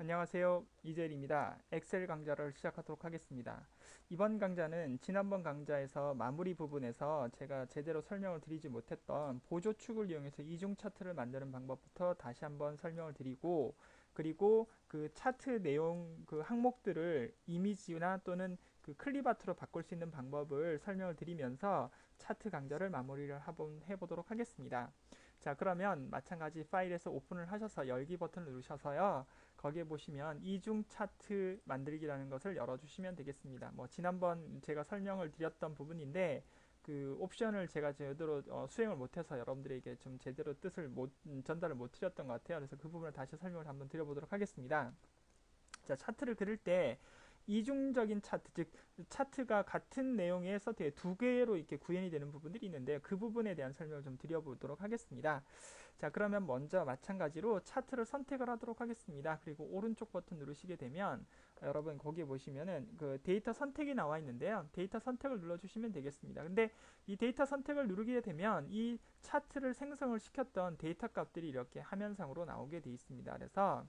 안녕하세요. 이재일입니다. 엑셀 강좌를 시작하도록 하겠습니다. 이번 강좌는 지난번 강좌에서 마무리 부분에서 제가 제대로 설명을 드리지 못했던 보조축을 이용해서 이중 차트를 만드는 방법부터 다시 한번 설명을 드리고, 그리고 그 차트 내용 그 항목들을 이미지나 또는 그 클립아트로 바꿀 수 있는 방법을 설명을 드리면서 차트 강좌를 마무리를 한번 해보도록 하겠습니다. 자, 그러면 마찬가지 파일에서 오픈을 하셔서 열기 버튼을 누르셔서요. 거기에 보시면 이중 차트 만들기라는 것을 열어주시면 되겠습니다. 뭐 지난번 제가 설명을 드렸던 부분인데 그 옵션을 제가 제대로 수행을 못해서 여러분들에게 좀 제대로 뜻을 전달을 못 드렸던 것 같아요. 그래서 그 부분을 다시 설명을 한번 드려보도록 하겠습니다. 자, 차트를 그릴 때 이중적인 차트, 즉 차트가 같은 내용의 서트에 두 개로 이렇게 구현이 되는 부분들이 있는데 그 부분에 대한 설명을 좀 드려보도록 하겠습니다. 자, 그러면 먼저 마찬가지로 차트를 선택을 하도록 하겠습니다. 그리고 오른쪽 버튼 누르시게 되면 여러분 거기에 보시면은 그 데이터 선택이 나와 있는데요. 데이터 선택을 눌러주시면 되겠습니다. 근데 이 데이터 선택을 누르게 되면 이 차트를 생성을 시켰던 데이터 값들이 이렇게 화면상으로 나오게 되어 있습니다. 그래서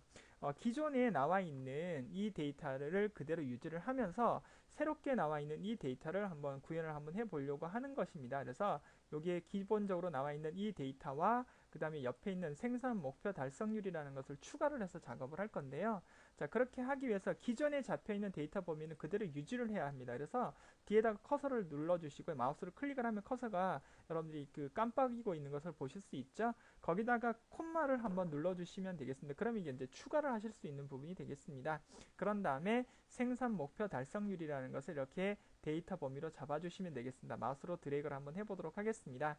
기존에 나와 있는 이 데이터를 그대로 유지를 하면서 새롭게 나와 있는 이 데이터를 한번 구현을 한번 해보려고 하는 것입니다. 그래서 여기에 기본적으로 나와 있는 이 데이터와 그 다음에 옆에 있는 생산 목표 달성률이라는 것을 추가를 해서 작업을 할 건데요. 자, 그렇게 하기 위해서 기존에 잡혀 있는 데이터 범위는 그대로 유지를 해야 합니다. 그래서 뒤에다가 커서를 눌러주시고 마우스를 클릭을 하면 커서가 여러분들이 그 깜빡이고 있는 것을 보실 수 있죠. 거기다가 콤마를 한번 눌러주시면 되겠습니다. 그럼 이게 이제 추가를 하실 수 있는 부분이 되겠습니다. 그런 다음에 생산 목표 달성률이라는 것을 이렇게 데이터 범위로 잡아주시면 되겠습니다. 마우스로 드래그를 한번 해보도록 하겠습니다.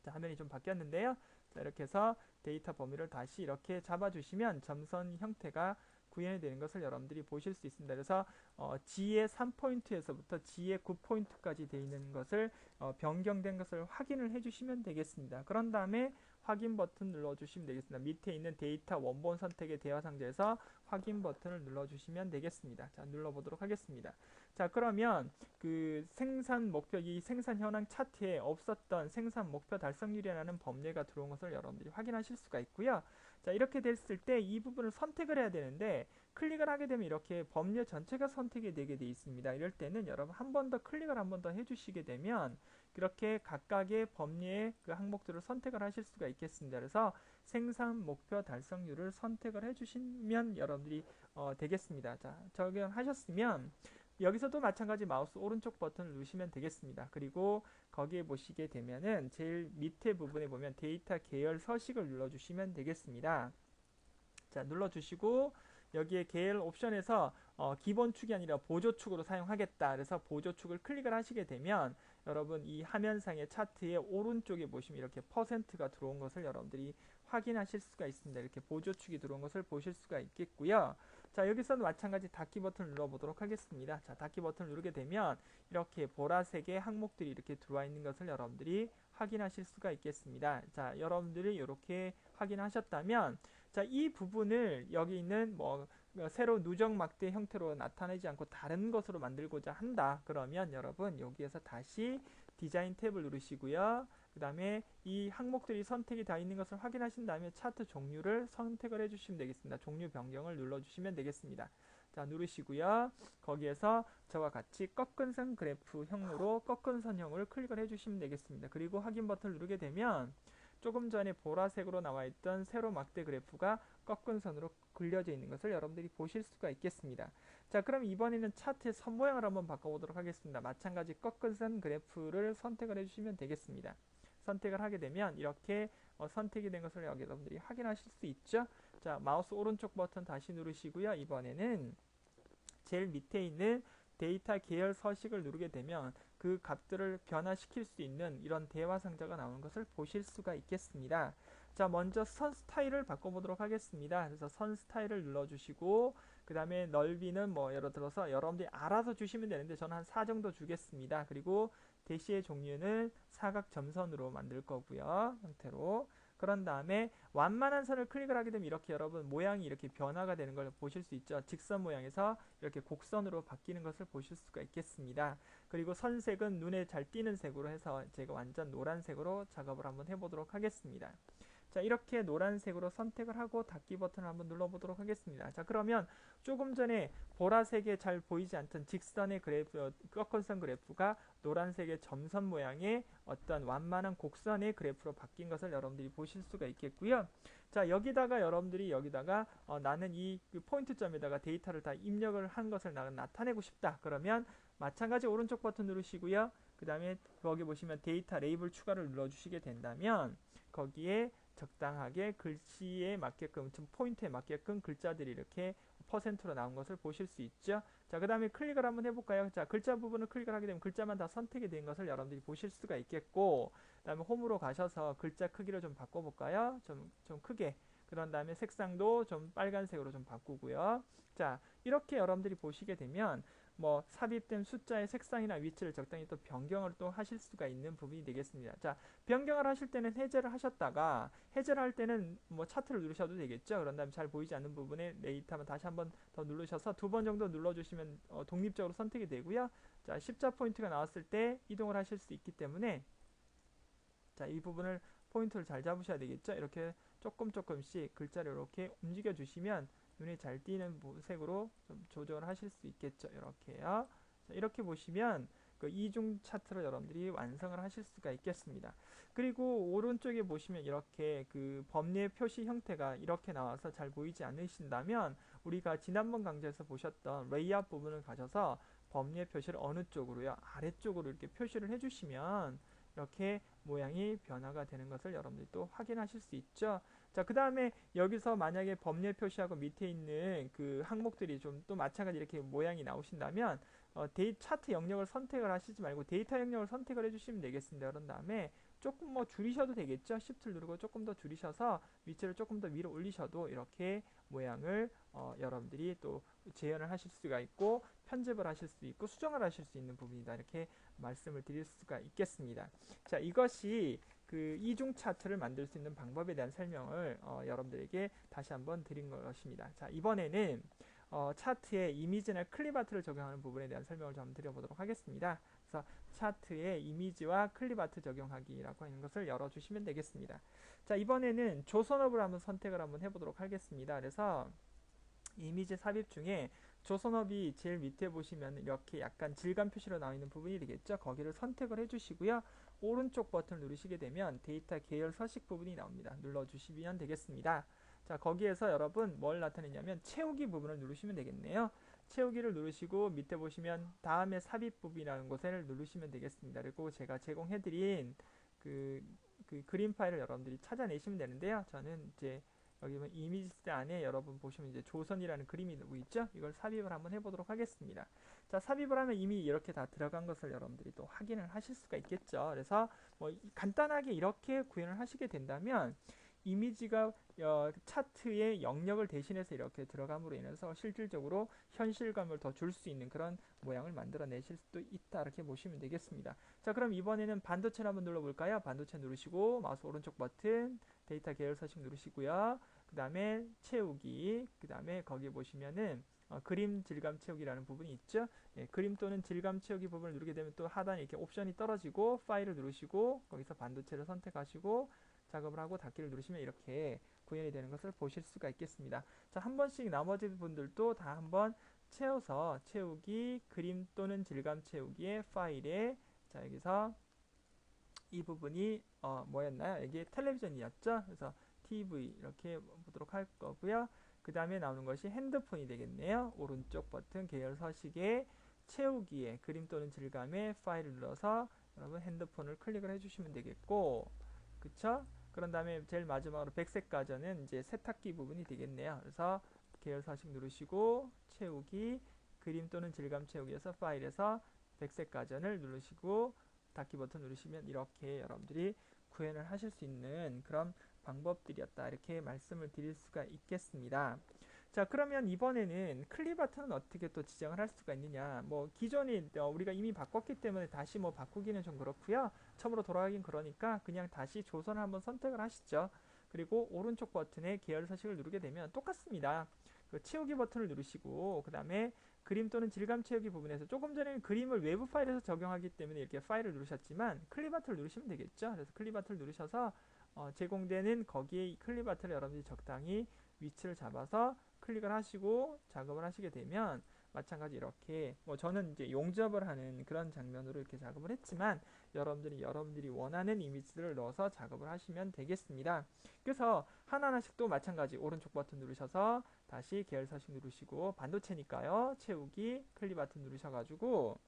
자, 화면이 좀 바뀌었는데요. 자, 이렇게 해서 데이터 범위를 다시 이렇게 잡아주시면 점선 형태가 구현이 되는 것을 여러분들이 보실 수 있습니다. 그래서 G의 3포인트에서부터 G의 9포인트까지 되어 있는 것을 변경된 것을 확인을 해주시면 되겠습니다. 그런 다음에 확인 버튼 눌러주시면 되겠습니다. 밑에 있는 데이터 원본 선택의 대화 상자에서 확인 버튼을 눌러주시면 되겠습니다. 자, 눌러보도록 하겠습니다. 자, 그러면 그 생산 목표, 이 생산 현황 차트에 없었던 생산 목표 달성률이라는 범례가 들어온 것을 여러분들이 확인하실 수가 있고요. 자, 이렇게 됐을 때 이 부분을 선택을 해야 되는데 클릭을 하게 되면 이렇게 범례 전체가 선택이 되게 돼 있습니다. 이럴 때는 여러분 한 번 더 클릭을 한 번 더 해주시게 되면 그렇게 각각의 범례의 그 항목들을 선택을 하실 수가 있겠습니다. 그래서 생산 목표 달성률을 선택을 해주시면 여러분들이 되겠습니다. 자, 적용하셨으면 여기서도 마찬가지 마우스 오른쪽 버튼을 누르시면 되겠습니다. 그리고 거기에 보시게 되면은 제일 밑에 부분에 보면 데이터 계열 서식을 눌러주시면 되겠습니다. 자, 눌러주시고 여기에 계열 옵션에서 기본축이 아니라 보조축으로 사용하겠다. 그래서 보조축을 클릭을 하시게 되면 여러분 이 화면상의 차트의 오른쪽에 보시면 이렇게 퍼센트가 들어온 것을 여러분들이 확인하실 수가 있습니다. 이렇게 보조축이 들어온 것을 보실 수가 있겠고요. 자, 여기서는 마찬가지 닫기 버튼을 눌러보도록 하겠습니다. 자, 닫기 버튼을 누르게 되면 이렇게 보라색의 항목들이 이렇게 들어와 있는 것을 여러분들이 확인하실 수가 있겠습니다. 자, 여러분들이 이렇게 확인하셨다면 자, 이 부분을 여기 있는 뭐 새로 누적 막대 형태로 나타내지 않고 다른 것으로 만들고자 한다. 그러면 여러분 여기에서 다시 디자인 탭을 누르시고요. 그 다음에 이 항목들이 선택이 다 있는 것을 확인하신 다음에 차트 종류를 선택을 해주시면 되겠습니다. 종류 변경을 눌러주시면 되겠습니다. 자, 누르시고요. 거기에서 저와 같이 꺾은 선 그래프형으로 꺾은 선형을 클릭을 해주시면 되겠습니다. 그리고 확인 버튼을 누르게 되면 조금 전에 보라색으로 나와 있던 세로 막대 그래프가 꺾은 선으로 그려져 있는 것을 여러분들이 보실 수가 있겠습니다. 자, 그럼 이번에는 차트의 선 모양을 한번 바꿔보도록 하겠습니다. 마찬가지 꺾은 선 그래프를 선택을 해주시면 되겠습니다. 선택을 하게 되면 이렇게 선택이 된 것을 여러분들이 확인하실 수 있죠. 자, 마우스 오른쪽 버튼 다시 누르시고요. 이번에는 제일 밑에 있는 데이터 계열 서식을 누르게 되면 그 값들을 변화시킬 수 있는 이런 대화 상자가 나오는 것을 보실 수가 있겠습니다. 자, 먼저 선 스타일을 바꿔보도록 하겠습니다. 그래서 선 스타일을 눌러주시고 그 다음에 넓이는 뭐 예를 들어서 여러분들이 알아서 주시면 되는데 저는 한 4 정도 주겠습니다. 그리고 대시의 종류는 사각 점선으로 만들 거고요. 형태로. 그런 다음에 완만한 선을 클릭을 하게 되면 이렇게 여러분 모양이 이렇게 변화가 되는 걸 보실 수 있죠. 직선 모양에서 이렇게 곡선으로 바뀌는 것을 보실 수가 있겠습니다. 그리고 선색은 눈에 잘 띄는 색으로 해서 제가 완전 노란색으로 작업을 한번 해보도록 하겠습니다. 자, 이렇게 노란색으로 선택을 하고 닫기 버튼을 한번 눌러보도록 하겠습니다. 자, 그러면 조금 전에 보라색에 잘 보이지 않던 직선의 그래프, 꺾은선 그래프가 노란색의 점선 모양의 어떤 완만한 곡선의 그래프로 바뀐 것을 여러분들이 보실 수가 있겠고요. 자, 여기다가 여러분들이 여기다가 나는 이 포인트점에다가 데이터를 다 입력을 한 것을 나는 나타내고 싶다. 그러면 마찬가지 오른쪽 버튼 누르시고요. 그 다음에 거기 보시면 데이터 레이블 추가를 눌러주시게 된다면 거기에 적당하게 글씨에 맞게끔, 포인트에 맞게끔 글자들이 이렇게 퍼센트로 나온 것을 보실 수 있죠. 자, 그 다음에 클릭을 한번 해볼까요? 자, 글자 부분을 클릭을 하게 되면 글자만 다 선택이 된 것을 여러분들이 보실 수가 있겠고, 그 다음에 홈으로 가셔서 글자 크기를 좀 바꿔볼까요? 좀 크게. 그런 다음에 색상도 좀 빨간색으로 좀 바꾸고요. 자, 이렇게 여러분들이 보시게 되면 뭐 삽입된 숫자의 색상이나 위치를 적당히 또 변경을 또 하실 수가 있는 부분이 되겠습니다. 자, 변경을 하실 때는 해제를 하셨다가 해제를 할 때는 뭐 차트를 누르셔도 되겠죠. 그런 다음에 잘 보이지 않는 부분에 레이트하면 다시 한번 더 누르셔서 2번 정도 눌러주시면 독립적으로 선택이 되고요. 자, 십자 포인트가 나왔을 때 이동을 하실 수 있기 때문에 자, 이 부분을 포인트를 잘 잡으셔야 되겠죠. 이렇게 조금씩 글자를 이렇게 움직여 주시면 눈에 잘 띄는 색으로 좀 조정을 하실 수 있겠죠. 이렇게요. 자, 이렇게 보시면 그 이중 차트를 여러분들이 완성을 하실 수가 있겠습니다. 그리고 오른쪽에 보시면 이렇게 그 범례 표시 형태가 이렇게 나와서 잘 보이지 않으신다면 우리가 지난번 강좌에서 보셨던 레이아웃 부분을 가셔서 범례 표시를 어느 쪽으로요? 아래쪽으로 이렇게 표시를 해주시면 이렇게 모양이 변화가 되는 것을 여러분들이 또 확인하실 수 있죠. 자, 그 다음에 여기서 만약에 법례 표시하고 밑에 있는 그 항목들이 좀 또 마찬가지 이렇게 모양이 나오신다면 차트 영역을 선택을 하시지 말고 데이터 영역을 선택을 해주시면 되겠습니다. 그런 다음에 조금 뭐 줄이셔도 되겠죠. Shift를 누르고 조금 더 줄이셔서 위치를 조금 더 위로 올리셔도 이렇게 모양을 여러분들이 또 재현을 하실 수가 있고 편집을 하실 수 있고 수정을 하실 수 있는 부분이다. 이렇게 말씀을 드릴 수가 있겠습니다. 자, 이것이 그 이중 차트를 만들 수 있는 방법에 대한 설명을 여러분들에게 다시 한번 드린 것입니다. 자, 이번에는 차트에 이미지나 클립아트를 적용하는 부분에 대한 설명을 좀 드려보도록 하겠습니다. 그래서 차트에 이미지와 클립아트 적용하기라고 하는 것을 열어주시면 되겠습니다. 자, 이번에는 조선업을 한번 선택을 한번 해보도록 하겠습니다. 그래서 이미지 삽입 중에 조선업이 제일 밑에 보시면 이렇게 약간 질감 표시로 나와 있는 부분이 되겠죠. 거기를 선택을 해주시고요. 오른쪽 버튼을 누르시게 되면 데이터 계열 서식 부분이 나옵니다. 눌러주시면 되겠습니다. 자, 거기에서 여러분 뭘 나타내냐면 채우기 부분을 누르시면 되겠네요. 채우기를 누르시고 밑에 보시면 다음에 삽입 부분이라는 곳을 누르시면 되겠습니다. 그리고 제가 제공해드린 그 그림 파일을 여러분들이 찾아내시면 되는데요. 저는 이제 여기 이미지 안에 여러분 보시면 이제 조선이라는 그림이 있죠. 이걸 삽입을 한번 해보도록 하겠습니다. 자, 삽입을 하면 이미 이렇게 다 들어간 것을 여러분들이 또 확인을 하실 수가 있겠죠. 그래서 뭐 간단하게 이렇게 구현을 하시게 된다면 이미지가 차트의 영역을 대신해서 이렇게 들어감으로 인해서 실질적으로 현실감을 더 줄 수 있는 그런 모양을 만들어내실 수도 있다. 이렇게 보시면 되겠습니다. 자, 그럼 이번에는 반도체를 한번 눌러볼까요? 반도체 누르시고 마우스 오른쪽 버튼 데이터 계열 서식 누르시고요. 그 다음에 채우기, 그 다음에 거기 보시면은 그림 질감 채우기라는 부분이 있죠. 예, 그림 또는 질감 채우기 부분을 누르게 되면 또 하단에 이렇게 옵션이 떨어지고 파일을 누르시고 거기서 반도체를 선택하시고 작업을 하고 닫기를 누르시면 이렇게 구현이 되는 것을 보실 수가 있겠습니다. 자, 한 번씩 나머지 분들도 다 한번 채워서 채우기, 그림 또는 질감 채우기의 파일에 자, 여기서 이 부분이 뭐였나요? 이게 텔레비전이었죠. 그래서 TV 이렇게 보도록 할 거고요. 그 다음에 나오는 것이 핸드폰이 되겠네요. 오른쪽 버튼 계열 서식에 채우기에 그림 또는 질감의 파일을 눌러서 여러분 핸드폰을 클릭을 해주시면 되겠고, 그쵸? 그런 다음에 제일 마지막으로 백색 가전은 이제 세탁기 부분이 되겠네요. 그래서 계열 서식 누르시고 채우기, 그림 또는 질감 채우기에서 파일에서 백색 가전을 누르시고 닫기 버튼 누르시면 이렇게 여러분들이 구현을 하실 수 있는 그런 방법들이었다. 이렇게 말씀을 드릴 수가 있겠습니다. 자, 그러면 이번에는 클립아트는 어떻게 또 지정을 할 수가 있느냐. 뭐 기존에 우리가 이미 바꿨기 때문에 다시 뭐 바꾸기는 좀 그렇고요. 처음으로 돌아가긴 그러니까 그냥 다시 조선을 한번 선택을 하시죠. 그리고 오른쪽 버튼에 계열 서식을 누르게 되면 똑같습니다. 그 채우기 버튼을 누르시고 그 다음에 그림 또는 질감 채우기 부분에서 조금 전에는 그림을 외부 파일에서 적용하기 때문에 이렇게 파일을 누르셨지만 클립아트를 누르시면 되겠죠. 그래서 클립아트를 누르셔서 제공되는 거기에 클립 아트를 여러분들이 적당히 위치를 잡아서 클릭을 하시고 작업을 하시게 되면 마찬가지 이렇게 저는 이제 용접을 하는 그런 장면으로 이렇게 작업을 했지만 여러분들이 원하는 이미지들을 넣어서 작업을 하시면 되겠습니다. 그래서 하나하나씩 또 마찬가지 오른쪽 버튼 누르셔서 다시 계열사식 누르시고 반도체니까요. 채우기 클립 아트 누르셔가지고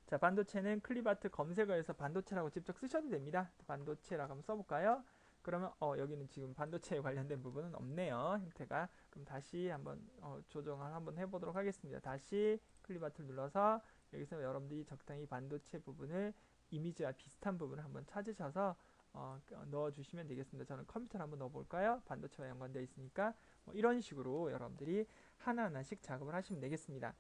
자, 반도체는 클립아트 검색어에서 반도체라고 직접 쓰셔도 됩니다. 반도체라고 한번 써볼까요? 그러면 여기는 지금 반도체에 관련된 부분은 없네요. 형태가. 그럼 다시 한번 조정을 한번 해보도록 하겠습니다. 다시 클립아트를 눌러서 여기서 여러분들이 적당히 반도체 부분을 이미지와 비슷한 부분을 한번 찾으셔서 넣어주시면 되겠습니다. 저는 컴퓨터를 한번 넣어볼까요? 반도체와 연관되어 있으니까 이런 식으로 여러분들이 하나하나씩 작업을 하시면 되겠습니다.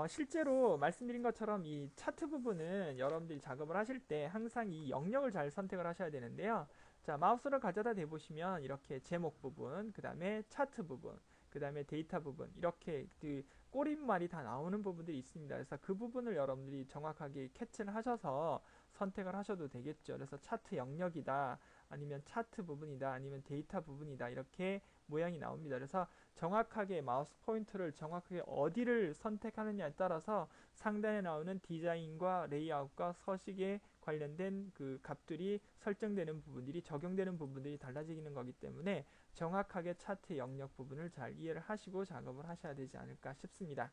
실제로 말씀드린 것처럼 이 차트 부분은 여러분들이 작업을 하실 때 항상 이 영역을 잘 선택을 하셔야 되는데요. 자, 마우스를 가져다 대보시면 이렇게 제목 부분, 그 다음에 차트 부분, 그 다음에 데이터 부분, 이렇게 그 꼬릿말이 다 나오는 부분들이 있습니다. 그래서 그 부분을 여러분들이 정확하게 캐치를 하셔서 선택을 하셔도 되겠죠. 그래서 차트 영역이다, 아니면 차트 부분이다, 아니면 데이터 부분이다, 이렇게 모양이 나옵니다. 그래서 정확하게 마우스 포인터를 정확하게 어디를 선택하느냐에 따라서 상단에 나오는 디자인과 레이아웃과 서식에 관련된 그 값들이 설정되는 부분들이 적용되는 부분들이 달라지는 거기 때문에 정확하게 차트 영역 부분을 잘 이해를 하시고 작업을 하셔야 되지 않을까 싶습니다.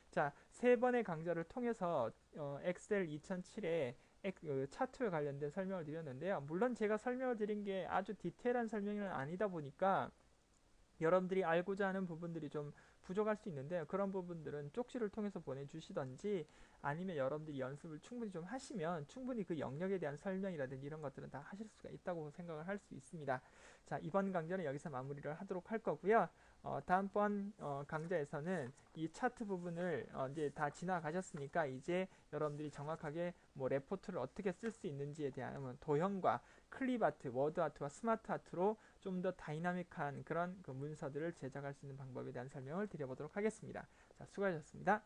자, 세 번의 강좌를 통해서 엑셀 2007에 차트에 관련된 설명을 드렸는데요. 물론 제가 설명을 드린 게 아주 디테일한 설명은 아니다 보니까 여러분들이 알고자 하는 부분들이 좀 부족할 수 있는데요. 그런 부분들은 쪽지를 통해서 보내주시던지 아니면 여러분들이 연습을 충분히 좀 하시면 충분히 그 영역에 대한 설명이라든지 이런 것들은 다 하실 수가 있다고 생각을 할 수 있습니다. 자, 이번 강좌는 여기서 마무리를 하도록 할 거고요. 다음번 강좌에서는 이 차트 부분을 이제 다 지나가셨으니까 이제 여러분들이 정확하게 뭐 레포트를 어떻게 쓸 수 있는지에 대한 도형과 클립 아트, 워드 아트와 스마트 아트로 좀 더 다이나믹한 그런 그 문서들을 제작할 수 있는 방법에 대한 설명을 드려보도록 하겠습니다. 자, 수고하셨습니다.